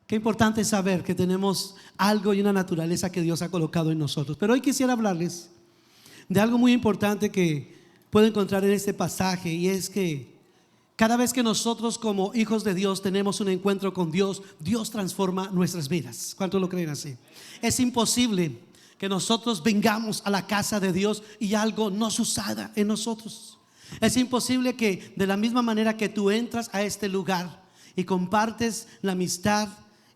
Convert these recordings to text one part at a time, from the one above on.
Qué importante es saber que tenemos algo y una naturaleza que Dios ha colocado en nosotros. Pero hoy quisiera hablarles de algo muy importante que puedo encontrar en este pasaje, y es que cada vez que nosotros como hijos de Dios tenemos un encuentro con Dios, Dios transforma nuestras vidas. ¿Cuántos lo creen así? Es imposible que nosotros vengamos a la casa de Dios y algo no suceda en nosotros. Es imposible que de la misma manera que tú entras a este lugar y compartes la amistad,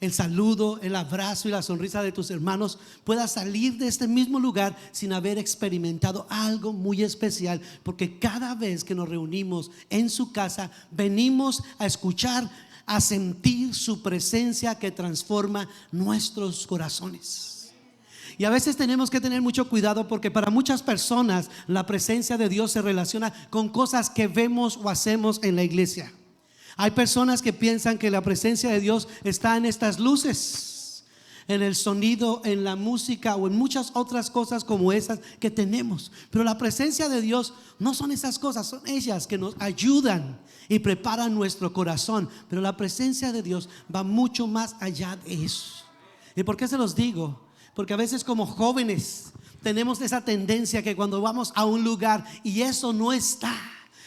el saludo, el abrazo y la sonrisa de tus hermanos, puedas salir de este mismo lugar sin haber experimentado algo muy especial. Porque cada vez que nos reunimos en su casa, venimos a escuchar, a sentir su presencia que transforma nuestros corazones. Y a veces tenemos que tener mucho cuidado, porque para muchas personas la presencia de Dios se relaciona con cosas que vemos o hacemos en la iglesia. Hay personas que piensan que la presencia de Dios está en estas luces, en el sonido, en la música o en muchas otras cosas como esas que tenemos. Pero la presencia de Dios no son esas cosas, son ellas que nos ayudan y preparan nuestro corazón. Pero la presencia de Dios va mucho más allá de eso. ¿Y por qué se los digo? Porque a veces como jóvenes tenemos esa tendencia que cuando vamos a un lugar y eso no está,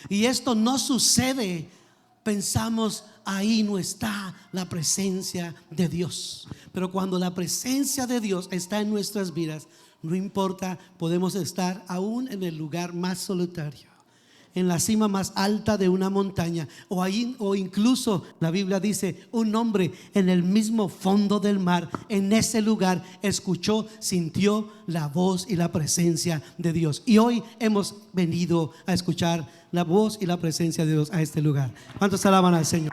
y esto no sucede, pensamos ahí no está la presencia de Dios. Pero cuando la presencia de Dios está en nuestras vidas, no importa, podemos estar aún en el lugar más solitario, en la cima más alta de una montaña, o incluso la Biblia dice, un hombre en el mismo fondo del mar, en ese lugar escuchó, sintió la voz y la presencia de Dios. Y hoy hemos venido a escuchar la voz y la presencia de Dios a este lugar. ¿Cuántos alaban al Señor?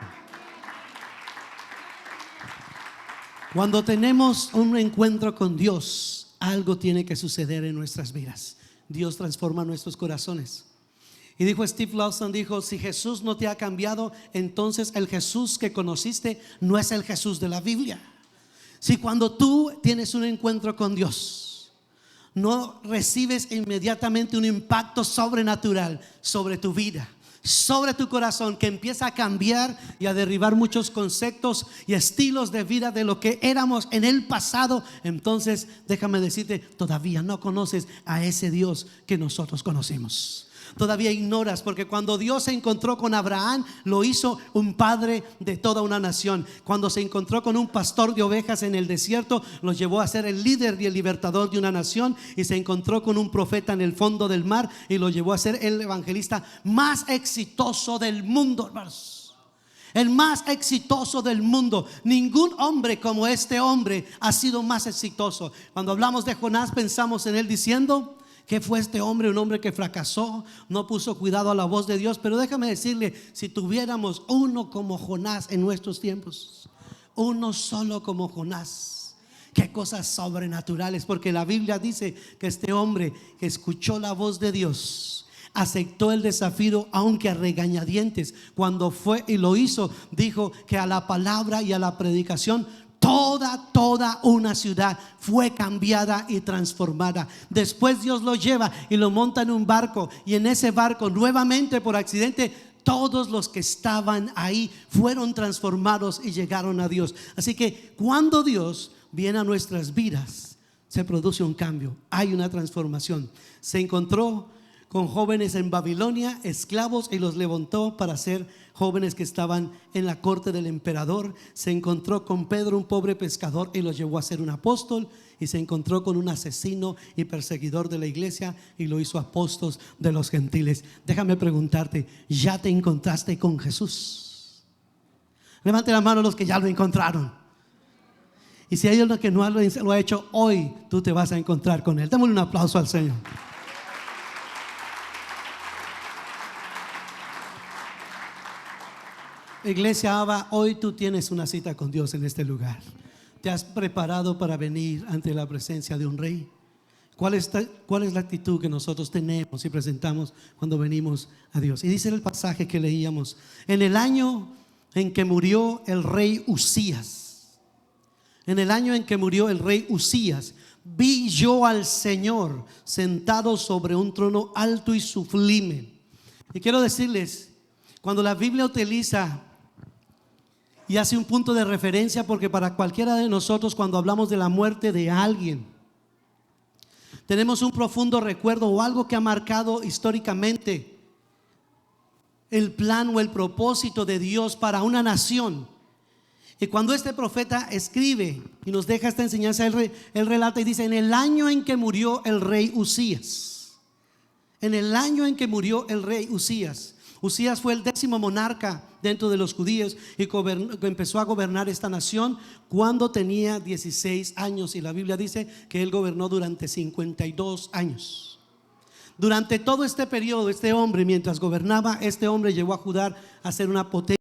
Cuando tenemos un encuentro con Dios, algo tiene que suceder en nuestras vidas. Dios transforma nuestros corazones. Y dijo Steve Lawson, dijo: si Jesús no te ha cambiado, entonces el Jesús que conociste no es el Jesús de la Biblia. Si cuando tú tienes un encuentro con Dios, no recibes inmediatamente un impacto sobrenatural sobre tu vida, sobre tu corazón, que empieza a cambiar y a derribar muchos conceptos y estilos de vida de lo que éramos en el pasado, entonces déjame decirte, todavía no conoces a ese Dios que nosotros conocemos. Todavía ignoras, porque cuando Dios se encontró con Abraham, lo hizo un padre de toda una nación. Cuando se encontró con un pastor de ovejas en el desierto, lo llevó a ser el líder y el libertador de una nación. Y se encontró con un profeta en el fondo del mar y lo llevó a ser el evangelista más exitoso del mundo, hermanos. El más exitoso del mundo. Ningún hombre como este hombre ha sido más exitoso. Cuando hablamos de Jonás, pensamos en él diciendo: ¿qué fue este hombre? Un hombre que fracasó, no puso cuidado a la voz de Dios. Pero déjame decirle, si tuviéramos uno como Jonás en nuestros tiempos, uno solo como Jonás, qué cosas sobrenaturales. Porque la Biblia dice que este hombre que escuchó la voz de Dios, aceptó el desafío aunque a regañadientes. Cuando fue y lo hizo, dijo que a la palabra y a la predicación toda una ciudad fue cambiada y transformada. Después Dios lo lleva y lo monta en un barco, y en ese barco nuevamente por accidente todos los que estaban ahí fueron transformados y llegaron a Dios. Así que cuando Dios viene a nuestras vidas, se produce un cambio, hay una transformación. Se encontró con jóvenes en Babilonia, esclavos, y los levantó para ser jóvenes que estaban en la corte del emperador. Se encontró con Pedro, un pobre pescador, y lo llevó a ser un apóstol. Y se encontró con un asesino y perseguidor de la iglesia y lo hizo apóstol de los gentiles. Déjame preguntarte, ¿ya te encontraste con Jesús? Levante la mano los que ya lo encontraron. Y si hay uno que no lo ha hecho, hoy tú te vas a encontrar con él. Démosle un aplauso al Señor. Iglesia Abba, hoy tú tienes una cita con Dios en este lugar. ¿Te has preparado para venir ante la presencia de un rey? ¿Cuál es la actitud que nosotros tenemos y presentamos cuando venimos a Dios? Y dice el pasaje que leíamos: en el año en que murió el rey Usías, en el año en que murió el rey Usías, vi yo al Señor sentado sobre un trono alto y sublime. Y quiero decirles, cuando la Biblia utiliza y hace un punto de referencia, porque para cualquiera de nosotros, cuando hablamos de la muerte de alguien, tenemos un profundo recuerdo o algo que ha marcado históricamente el plan o el propósito de Dios para una nación. Y cuando este profeta escribe y nos deja esta enseñanza, él relata y dice: en el año en que murió el rey Usías. En el año en que murió el rey Usías. Usías fue el 10º monarca dentro de los judíos y empezó a gobernar esta nación cuando tenía 16 años. Y la Biblia dice que él gobernó durante 52 años. Durante todo este periodo, este hombre, mientras gobernaba, este hombre llegó a Judá a ser una potencia